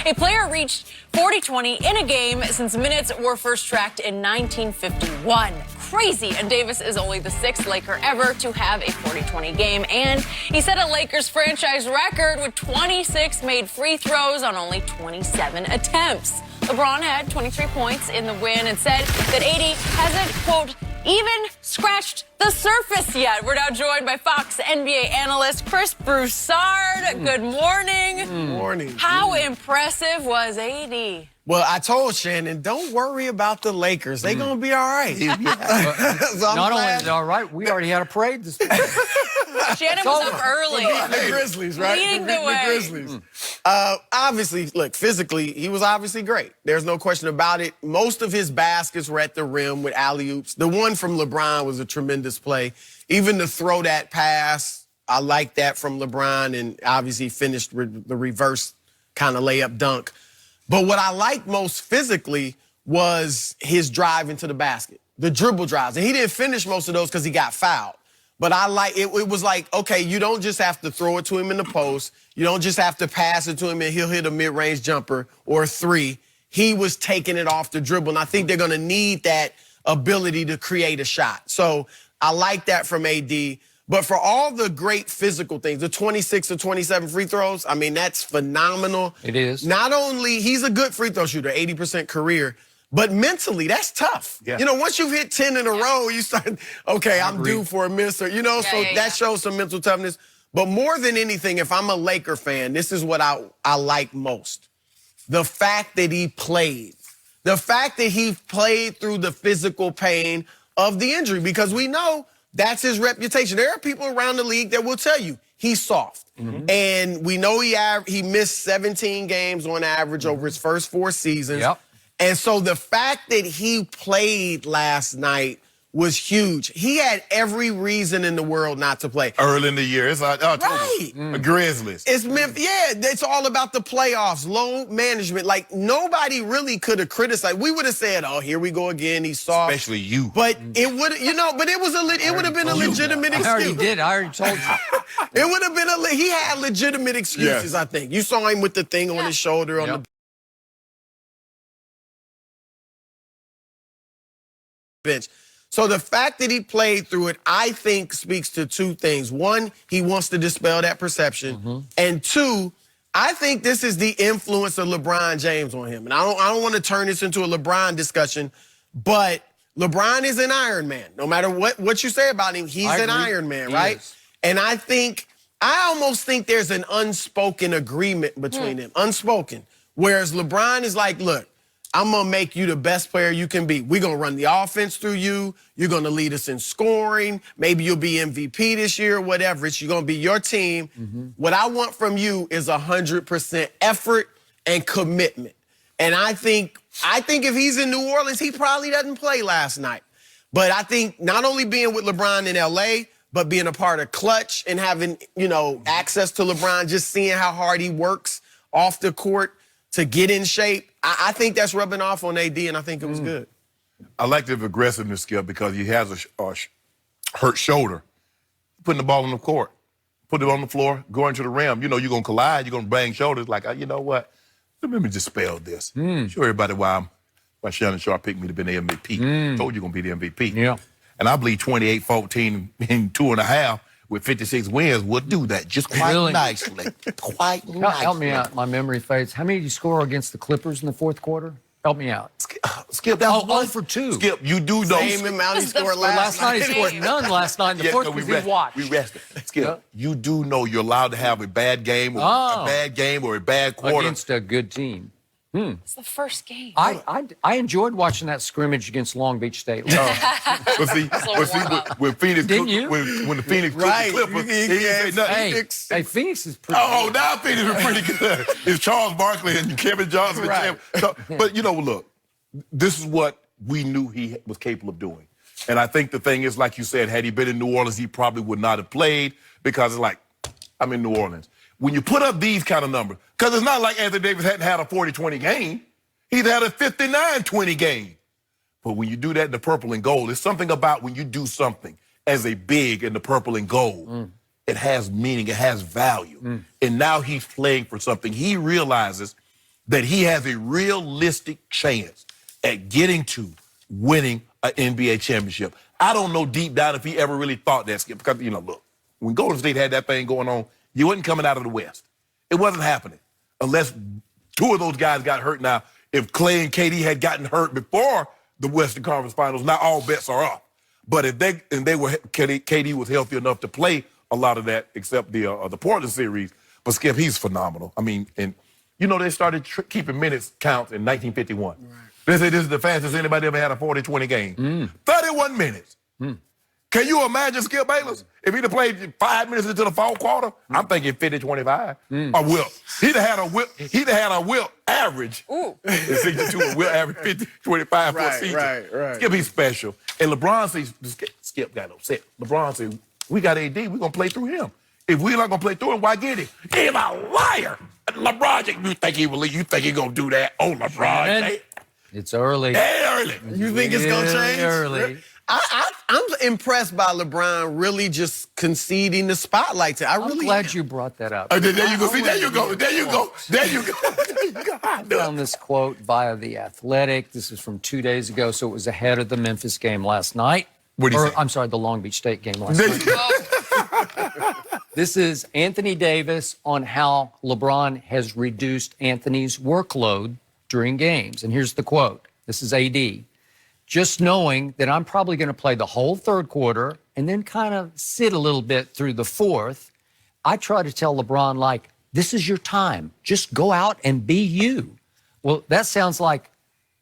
A player reached 40-20 in a game since minutes were first tracked in 1951. Crazy. And Davis is only the 6th Laker ever to have a 40-20 game. And he set a Lakers franchise record with 26 made free throws on only 27 attempts. LeBron had 23 points in the win and said that AD hasn't, quote, even scratched the surface yet. We're now joined by Fox NBA analyst Chris Broussard. Good morning. Morning. How impressive was AD? Well, I told Shannon, don't worry about the Lakers. They're going to be all right. So Not only is it all right, we already had a parade this morning. Shannon was up early. The Grizzlies, right? Leading the way. Grizzlies. Obviously, look, physically, he was obviously great. There's no question about it. Most of his baskets were at the rim with alley-oops. The one from LeBron was a tremendous play. Even to throw that pass, I like that from LeBron, and obviously finished with the reverse kind of layup dunk. But what I liked most physically was his drive into the basket, the dribble drives. And he didn't finish most of those because he got fouled. But I like it. It was like, okay, you don't just have to throw it to him in the post. You don't just have to pass it to him and he'll hit a mid-range jumper or a three. He was taking it off the dribble. And I think they're going to need that ability to create a shot. So I like that from AD. But for all the great physical things, the 26 or 27 free throws, I mean, that's phenomenal. It is. Not only, he's a good free throw shooter, 80% career, but mentally, that's tough. Yeah. You know, once you've hit 10 in a row, you start, okay, I'm due for a miss, or, that shows some mental toughness. But more than anything, if I'm a Laker fan, this is what I like most. The fact that he played. The fact that he played through the physical pain of the injury, because we know that's his reputation. There are people around the league that will tell you he's soft. And we know he missed 17 games on average over his first 4 seasons. Yep. And so the fact that he played last night was huge. He had every reason in the world not to play. Early in the year. It's like, Grizzlies. It's all about the playoffs, load management. Like, nobody really could have criticized. We would have said, oh, here we go again, he's soft. Especially you. But it would, but it would have been a legitimate excuse. I already did. I already told you. It would have been he had legitimate excuses, I think. You saw him with the thing on his shoulder on the bench. So the fact that he played through it, I think, speaks to 2 things. 1, he wants to dispel that perception. And 2, I think this is the influence of LeBron James on him. And I don't want to turn this into a LeBron discussion, but LeBron is an Iron Man. No matter what you say about him, he's an Iron Man, right? And I almost think there's an unspoken agreement between them, unspoken. Whereas LeBron is like, look, I'm going to make you the best player you can be. We're going to run the offense through you. You're going to lead us in scoring. Maybe you'll be MVP this year or whatever. You're going to be your team. What I want from you is 100% effort and commitment. And I think if he's in New Orleans, he probably doesn't play last night. But I think not only being with LeBron in L.A., but being a part of Clutch and having, access to LeBron, just seeing how hard he works off the court to get in shape, I think that's rubbing off on AD, and I think it was good. I like the aggressiveness, Skip, because he has a hurt shoulder. Putting the ball on the court, put it on the floor, going to the rim. You're going to collide, you're going to bang shoulders. Like, you know what? Let me dispel this. Show everybody why Shannon Sharp picked me to be the MVP. Told you going to be the MVP. Yeah. And I believe 28-14 in 2.5 with 56 wins would do that just quite nicely. Quite nicely. Help me out. My memory fades. How many did you score against the Clippers in the 4th quarter? Help me out. Skip, that was 0 for 2. Skip, you do know. Same amount he scored last night. Last night he scored none last night. The 4th because he watched. We rested. Skip, you do know you're allowed to have a bad game or a bad quarter. Against a good team. It's the first game. I enjoyed watching that scrimmage against Long Beach State. But see, when Phoenix Didn't you? when the Phoenix Right. took the Clippers, he didn't say nothing. Hey, Phoenix is pretty Oh, good. now Phoenix is pretty good. It's Charles Barkley and Kevin Johnson. Right. But, look, this is what we knew he was capable of doing. And I think the thing is, like you said, had he been in New Orleans, he probably would not have played because it's like, I'm in New Orleans. When you put up these kind of numbers, because it's not like Anthony Davis hadn't had a 40-20 game. He'd had a 59-20 game. But when you do that in the purple and gold, it's something about when you do something as a big in the purple and gold. It has meaning. It has value. And now he's playing for something. He realizes that he has a realistic chance at getting to winning an NBA championship. I don't know deep down if he ever really thought that, Skip, because, look, when Golden State had that thing going on, you wasn't coming out of the West. It wasn't happening unless two of those guys got hurt. Now, if Clay and KD had gotten hurt before the Western Conference Finals, now all bets are off. But if KD was healthy enough to play a lot of that, except the Portland series. But Skip, he's phenomenal. I mean, and they started keeping minutes counts in 1951. Right. They say this is the fastest anybody ever had a 40-20 game. 31 minutes. Can you imagine Skip Bayless? If he'd have played 5 minutes into the fourth quarter, I'm thinking 50-25. Or Wilt. He'd have had a Wilt average. Ooh. 62, a Wilt average 50-25 for a season. Right. Skip, he's special. And LeBron says, Skip got upset. LeBron said, we got AD, we're going to play through him. If we're not going to play through him, why get him? He's a liar. LeBron, you think he's going to do that? Oh, LeBron. It's early. Early. You think it's going to change? Early. I'm impressed by LeBron really just conceding the spotlight. I'm glad you brought that up. There you go. See, there you go. There you go. I found this quote via The Athletic. This is from 2 days ago, so it was ahead of the Memphis game last night. What did he say? I'm sorry, the Long Beach State game last night. This is Anthony Davis on how LeBron has reduced Anthony's workload during games. And here's the quote. This is AD. Just knowing that I'm probably going to play the whole third quarter and then kind of sit a little bit through the fourth, I try to tell LeBron, this is your time. Just go out and be you. Well, that sounds like,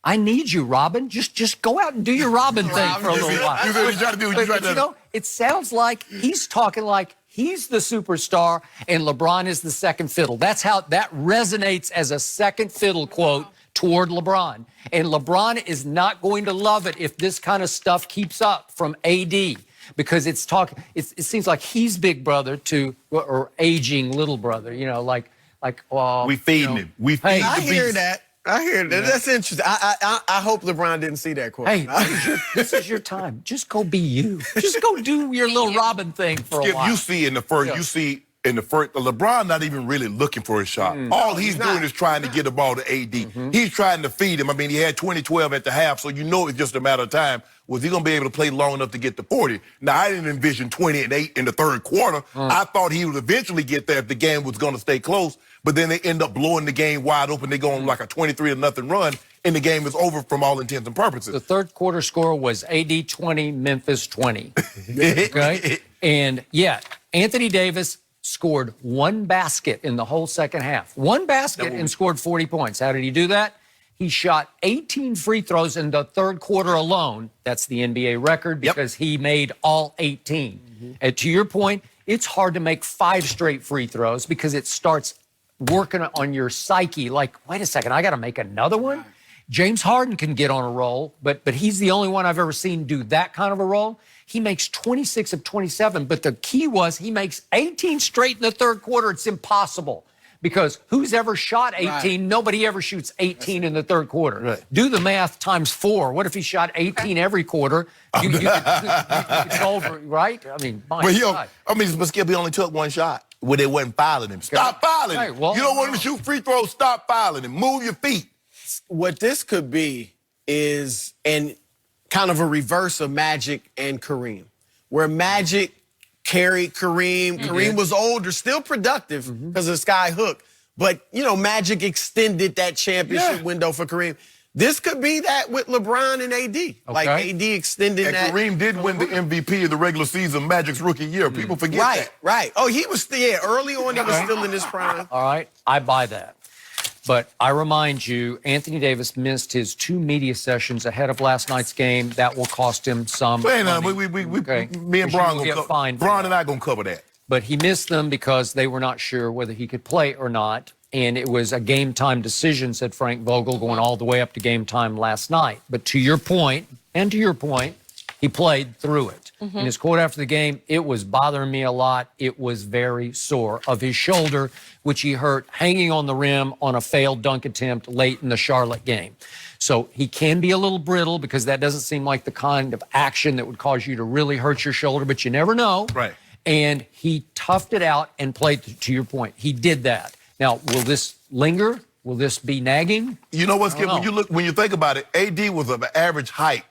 I need you, Robin. Just go out and do your Robin thing for a little while. You try to do what you try to do. It sounds like he's talking like he's the superstar and LeBron is the second fiddle. That's how that resonates as a second fiddle quote toward LeBron. And LeBron is not going to love it if this kind of stuff keeps up from AD, because it seems like he's big brother to, or aging little brother, we feeding him. We feed I the hear beast. that. I hear that. That's interesting. I hope LeBron didn't see that quote. Hey, this is your time. Just go be you. Just go do your little Robin thing for a while. You see in the first, LeBron not even really looking for a shot. All he's doing is trying to get the ball to AD. He's trying to feed him. I mean, he had 20-12 at the half, so it's just a matter of time. Was he going to be able to play long enough to get to 40? Now, I didn't envision 20-8 in the third quarter. I thought he would eventually get there if the game was going to stay close, but then they end up blowing the game wide open. They go on like a 23-0 run, and the game is over from all intents and purposes. The third quarter score was AD 20, Memphis 20. Okay? And, Anthony Davis scored one basket in the whole second half. One basket and scored 40 points. How did he do that? He shot 18 free throws in the third quarter alone. That's the NBA record because he made all 18. And to your point, it's hard to make 5 straight free throws because it starts working on your psyche. Like, wait a second, I got to make another one? James Harden can get on a roll, but he's the only one I've ever seen do that kind of a roll. He makes 26 of 27, but the key was he makes 18 straight in the third quarter. It's impossible because who's ever shot 18? Right. Nobody ever shoots 18 in the third quarter. Right. Do the math times 4. What if he shot 18 every quarter? You could go over, right? I mean, but Skip, he only took one shot when they wasn't fouling him. Stop fouling him. Well, you don't want him to shoot free throws, stop fouling him. Move your feet. What this could be is kind of a reverse of Magic and Kareem, where Magic carried Kareem. Kareem was older, still productive because of Sky Hook. But, Magic extended that championship window for Kareem. This could be that with LeBron and AD. Okay. Like AD extending that. Kareem did win the MVP of the regular season, Magic's rookie year. People forget that. Right. Oh, he was early on he was still in his prime. All right, I buy that. But I remind you, Anthony Davis missed his 2 media sessions ahead of last night's game. That will cost him some money. Me and Bron and I going to cover that. But he missed them because they were not sure whether he could play or not. And it was a game-time decision, said Frank Vogel, going all the way up to game time last night. But to your point, he played through it. In his quote after the game, it was bothering me a lot. It was very sore of his shoulder, which he hurt hanging on the rim on a failed dunk attempt late in the Charlotte game. So he can be a little brittle because that doesn't seem like the kind of action that would cause you to really hurt your shoulder, but you never know. Right. And he toughed it out and played, to your point. He did that. Now, will this linger? Will this be nagging? You know what, Skip? I don't know. When you think about it, AD was of an average height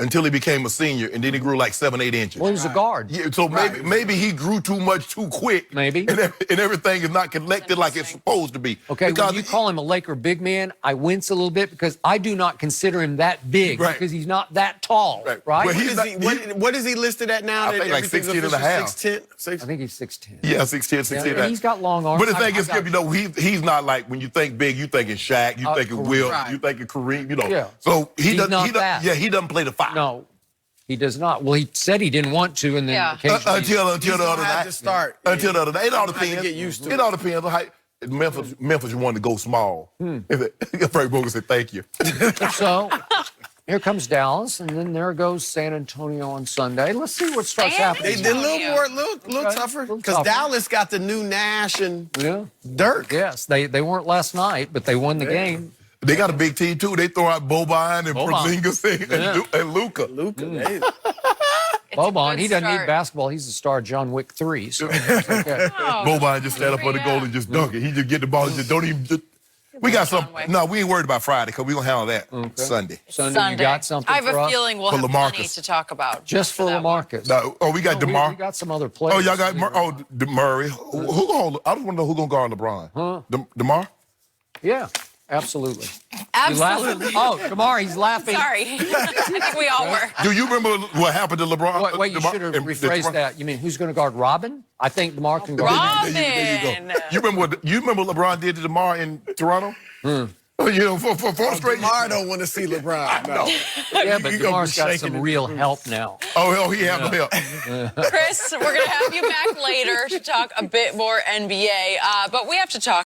until he became a senior, and then he grew like 7, 8 inches. Well, he's a guard. Yeah, so maybe he grew too much too quick. Maybe. And everything is not connected like it's supposed to be. Okay, because when you call him a Laker big man, I wince a little bit because I do not consider him that big because he's not that tall, right? Well, What is he listed at now? I think like 16 and a half. 6'10"? I think he's 6'10". Yeah, 6'10", 6'10". Yeah, and he's got long arms. But the thing is, Skip, you know, he's not like, when you think big, you thinking Shaq, you thinking Will, you thinking Kareem, you know. Yeah. So he He's not that. Yeah, he doesn't play the 5. No, he does not. Well, he said he didn't want to, and then occasionally until the other had night. to start. Until the other night. It all Had to depends. get used to it all depends on how Memphis wanted to go small. Frank Vogel said, "Thank you." So here comes Dallas, and then there goes San Antonio on Sunday. Let's see what starts happening. They did a little tougher because Dallas got the new Nash and Dirk. Yes, they weren't last night, but they won the game. They got a big team too. They throw out Boban and Porzingis and Luka. Boban, he doesn't need basketball. He's the star of John Wick 3. So it's okay. Boban just stand up on the goal and just dunk it. He just get the ball and just don't even. We got some. No, we ain't worried about Friday because we gonna handle that Sunday. Sunday, you got something I have for a us? feeling we'll For have LaMarcus. plenty to talk about. Just for LaMarcus. No, we got DeMar. We got some other players. Oh, y'all got Murray. Who gonna hold? I just want to know who gonna guard LeBron. DeMar. Yeah, absolutely. Absolutely. Oh, DeMar, he's laughing. Sorry. I think we all were. Do you remember what happened to LeBron? Wait, you should have rephrased that. You mean who's going to guard Robin? I think DeMar can guard. Robin. There you go. You remember what LeBron did to DeMar in Toronto? You know, for 4 straight. DeMar don't want to see LeBron. No. Yeah, but DeMar's got some real help now. Oh, he had no help. Chris, we're going to have you back later to talk a bit more NBA, but we have to talk